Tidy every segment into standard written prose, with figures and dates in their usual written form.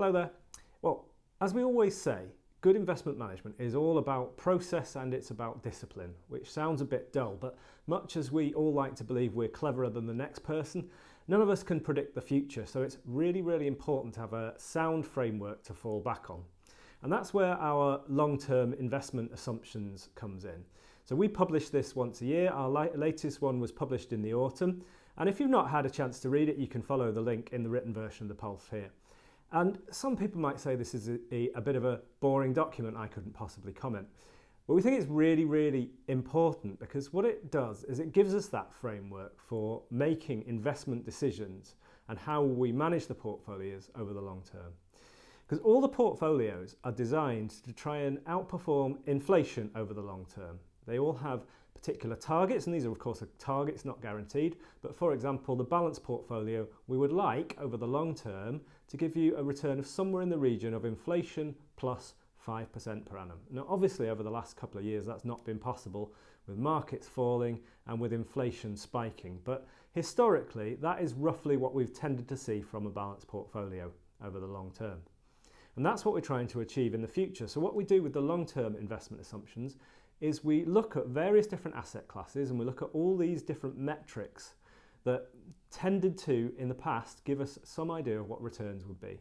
Hello there. Well, as we always say, good investment management is all about process and it's about discipline, which sounds a bit dull, but much as we all like to believe we're cleverer than the next person, none of us can predict the future, so it's really, really important to have a sound framework to fall back on. And that's where our long-term investment assumptions comes in. So we publish this once a year. Our latest one was published in the autumn, and if you've not had a chance to read it, you can follow the link in the written version of the Pulse here. And some people might say this is a bit of a boring document, I couldn't possibly comment. But we think it's really, really important because what it does is it gives us that framework for making investment decisions and how we manage the portfolios over the long term. Because all the portfolios are designed to try and outperform inflation over the long term. They all have particular targets, and these are of course targets, not guaranteed, but for example the balanced portfolio, we would like over the long term to give you a return of somewhere in the region of inflation plus 5% per annum. Now obviously over the last couple of years that's not been possible with markets falling and with inflation spiking, but historically that is roughly what we've tended to see from a balanced portfolio over the long term. And that's what we're trying to achieve in the future. So what we do with the long-term investment assumptions is we look at various different asset classes and we look at all these different metrics that tended to, in the past, give us some idea of what returns would be.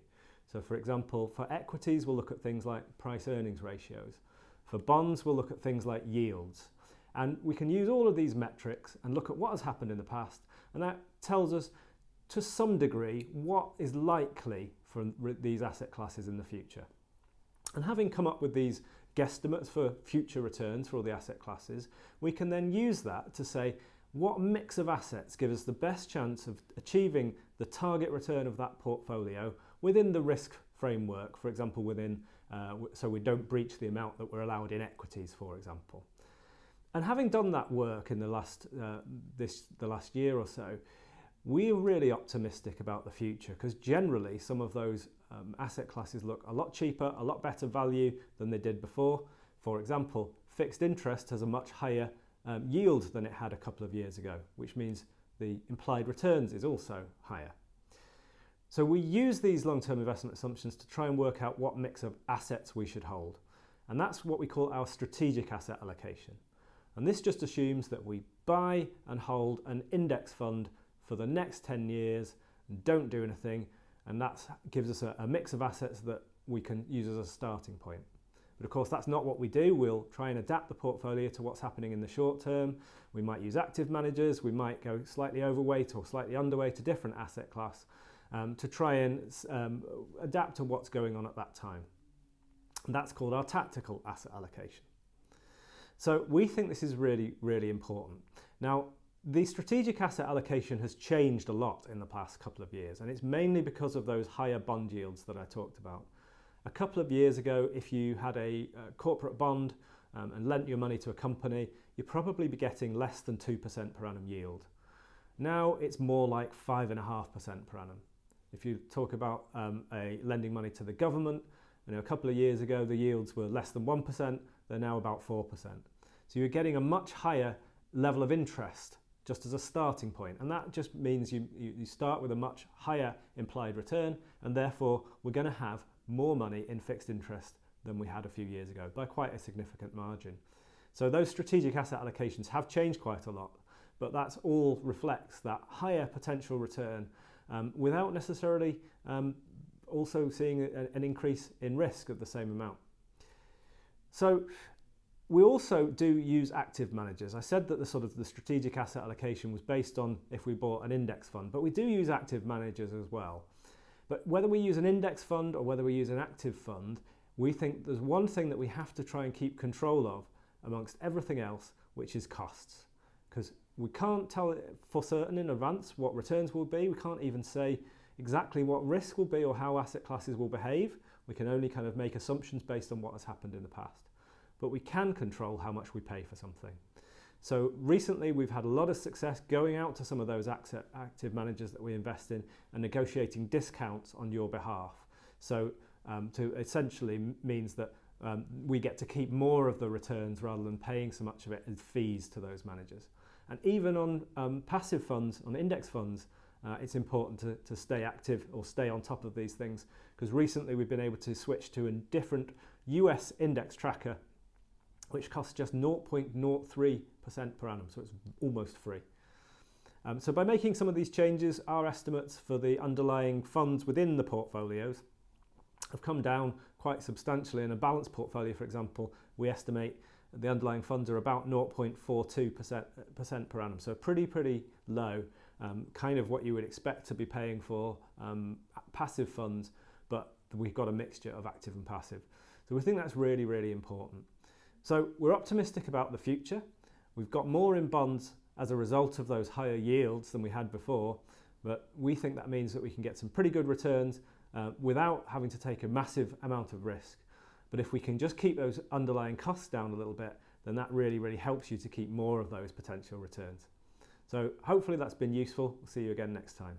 So for example, for equities, we'll look at things like price-earnings ratios. For bonds, we'll look at things like yields. And we can use all of these metrics and look at what has happened in the past, and that tells us, to some degree, what is likely for these asset classes in the future. And having come up with these guesstimates for future returns for all the asset classes, we can then use that to say what mix of assets give us the best chance of achieving the target return of that portfolio within the risk framework, for example, so we don't breach the amount that we're allowed in equities, for example. And having done that work in the last year or so, we're really optimistic about the future because generally some of those asset classes look a lot cheaper, a lot better value than they did before. For example, fixed interest has a much higher yield than it had a couple of years ago, which means the implied returns is also higher. So we use these long-term investment assumptions to try and work out what mix of assets we should hold. And that's what we call our strategic asset allocation. And this just assumes that we buy and hold an index fund for the next 10 years and don't do anything, and that gives us a mix of assets that we can use as a starting point. But of course that's not what we do. We'll try and adapt the portfolio to what's happening in the short term. We might use active managers, we might go slightly overweight or slightly underweight a different asset class to try and adapt to what's going on at that time. And that's called our tactical asset allocation. So we think this is really, really important. Now, the strategic asset allocation has changed a lot in the past couple of years, and it's mainly because of those higher bond yields that I talked about. A couple of years ago, if you had a corporate bond and lent your money to a company, you'd probably be getting less than 2% per annum yield. Now it's more like 5.5% per annum. If you talk about lending money to the government, a couple of years ago the yields were less than 1%, they're now about 4%. So you're getting a much higher level of interest just as a starting point, and that just means you start with a much higher implied return, and therefore we're going to have more money in fixed interest than we had a few years ago by quite a significant margin. So those strategic asset allocations have changed quite a lot, but that all reflects that higher potential return without necessarily also seeing an increase in risk of the same amount. So we also do use active managers. I said that the strategic asset allocation was based on if we bought an index fund, but we do use active managers as well. But whether we use an index fund or whether we use an active fund, we think there's one thing that we have to try and keep control of amongst everything else, which is costs. Because we can't tell for certain in advance what returns will be. We can't even say exactly what risk will be or how asset classes will behave. We can only kind of make assumptions based on what has happened in the past. But we can control how much we pay for something. So recently we've had a lot of success going out to some of those active managers that we invest in and negotiating discounts on your behalf. So to essentially means that we get to keep more of the returns rather than paying so much of it as fees to those managers. And even on passive funds, on index funds, it's important to stay active or stay on top of these things, because recently we've been able to switch to a different US index tracker which costs just 0.03% per annum, so it's almost free. So by making some of these changes, our estimates for the underlying funds within the portfolios have come down quite substantially. In a balanced portfolio, for example, we estimate the underlying funds are about 0.42% per annum, so pretty low, kind of what you would expect to be paying for passive funds, but we've got a mixture of active and passive. So we think that's really important. So we're optimistic about the future. We've got more in bonds as a result of those higher yields than we had before, but we think that means that we can get some pretty good returns without having to take a massive amount of risk. But if we can just keep those underlying costs down a little bit, then that really helps you to keep more of those potential returns. So hopefully that's been useful. We'll see you again next time.